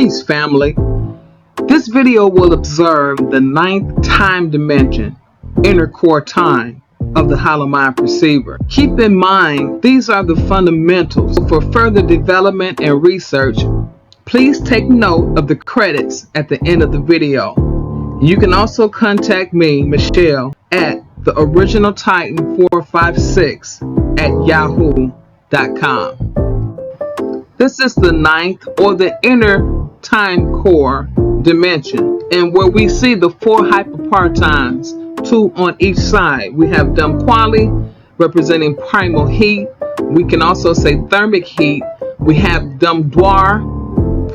Peace, family. This video will observe the 9th time dimension, inner core time, of the Holomind Perceiver. Keep in mind, these are the fundamentals. For further development and research, please take note of the credits at the end of the video. You can also contact me, Michelle, at theoriginaltitan456@yahoo.com. This is the 9th, or the inner time core dimension, and where we see the 4 hyperpartons, 2 on each side. We have Damquali representing primal heat. We can also say thermic heat. We have Damdwar,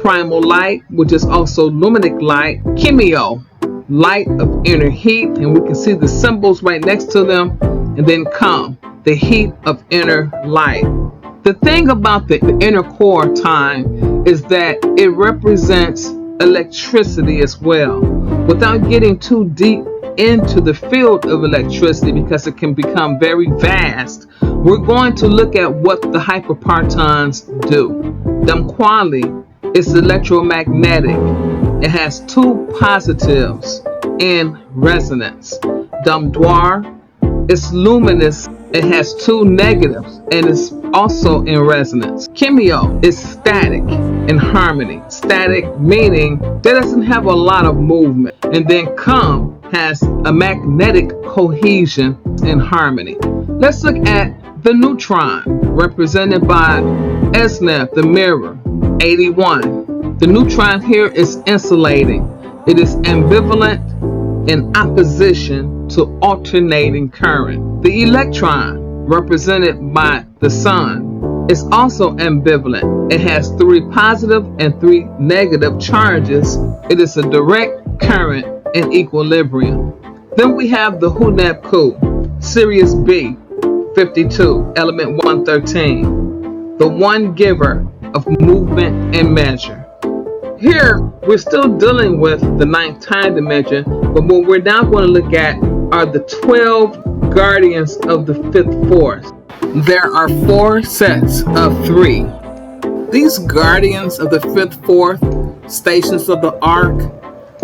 primal light, which is also luminic light. Chemio, light of inner heat, and we can see the symbols right next to them. And then Come, the heat of inner light. The thing about the inner core time is that it represents electricity as well. Without getting too deep into the field of electricity, because it can become very vast, we're going to look at what the hyperpartons do. Damquali is electromagnetic. It has 2 positives in resonance. Damdwar is luminous. It has 2 negatives and is also in resonance. Chemio is static in harmony. Static meaning that doesn't have a lot of movement. And then Come has a magnetic cohesion in harmony. Let's look at the neutron, represented by Esnaf, the mirror, 81. The neutron here is insulating. It is ambivalent in opposition to alternating current. The electron, represented by the sun, is also ambivalent. It has 3 positive and 3 negative charges. It is a direct current in equilibrium. Then we have the Hunab-Ku, Sirius B, 52, element 113, the one giver of movement and measure. Here, we're still dealing with the 9th time dimension, but what we're now going to look at are the 12 guardians of the 5th force. There are 4 sets of 3. These guardians of the 5th force, stations of the arc,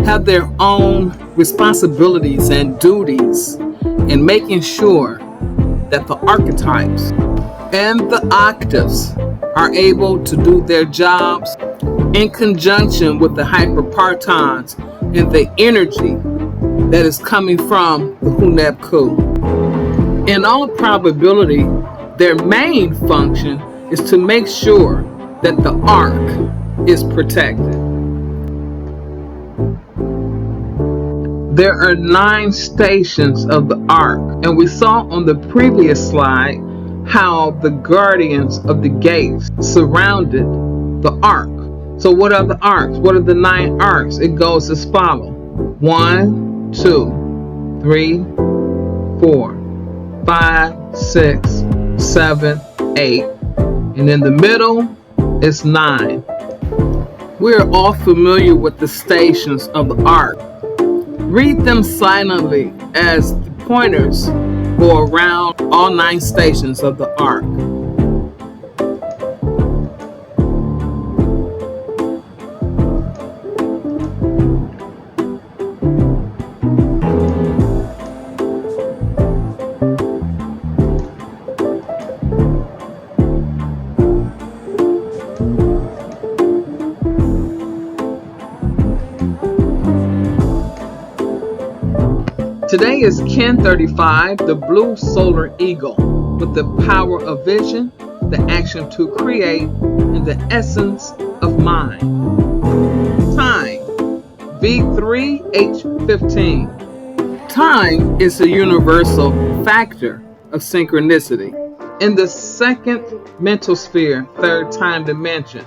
have their own responsibilities and duties in making sure that the archetypes and the octaves are able to do their jobs in conjunction with the hyperpartons and the energy that is coming from the Hunab-Ku. In all probability, their main function is to make sure that the arc is protected. There are 9 stations of the arc, and we saw on the previous slide how the guardians of the gates surrounded the arc. So what are the arcs? What are the 9 arcs? It goes as follows: 1, 2, 3, 4, 5, 6, 7, 8, and in the middle is 9. We're all familiar with the stations of the arc. Read them silently as the pointers go around all 9 stations of the arc. Today is Ken 35, the blue solar eagle, with the power of vision, the action to create, and the essence of mind. Time, V3H15. Time is a universal factor of synchronicity. In the 2nd mental sphere, 3rd time dimension,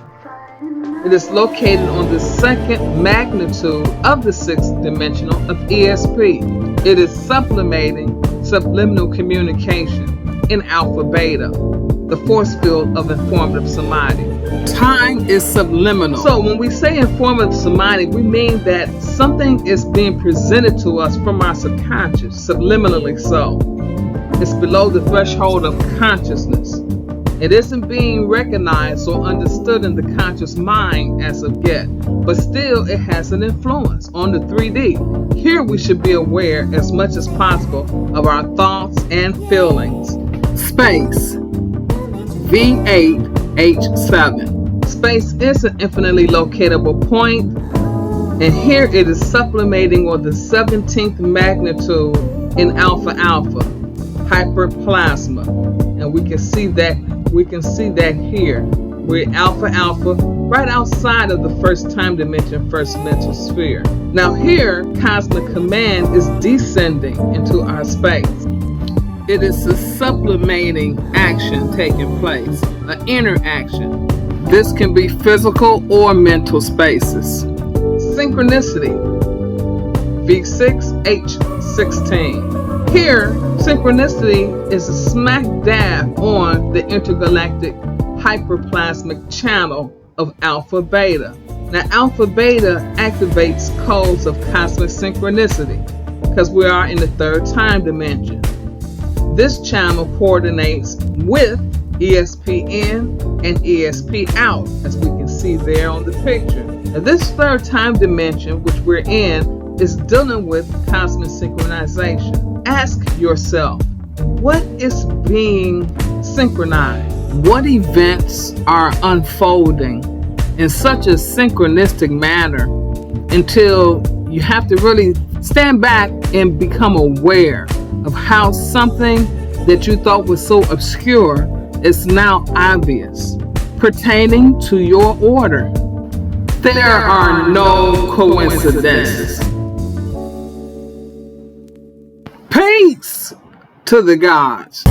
it is located on the 2nd magnitude of the 6th dimensional of ESP. It is subliminal communication in alpha beta, the force field of informative samadhi. Time is subliminal. So when we say informative samadhi, we mean that something is being presented to us from our subconscious, subliminally so. It's below the threshold of consciousness. It isn't being recognized or understood in the conscious mind as of yet, but still it has an influence on the 3D. Here we should be aware as much as possible of our thoughts and feelings. Space, V8H7. Space is an infinitely locatable point, and here it is sublimating on the 17th magnitude in alpha alpha, hyperplasma, and we can see that here. We're alpha alpha, right outside of the first time dimension, first mental sphere. Now here, cosmic command is descending into our space. It is a sublimating action taking place, an inner action. This can be physical or mental spaces. Synchronicity, V6H16. Here, synchronicity is a smack dab on the intergalactic hyperplasmic channel of alpha beta. Now, alpha beta activates codes of cosmic synchronicity because we are in the third time dimension. This channel coordinates with ESP in and ESP out, as we can see there on the picture. Now, this third time dimension, which we're in, is dealing with cosmic synchronization. Ask yourself, what is being synchronized? What events are unfolding in such a synchronistic manner until you have to really stand back and become aware of how something that you thought was so obscure is now obvious, pertaining to your order. There are no coincidences. Peace to the gods.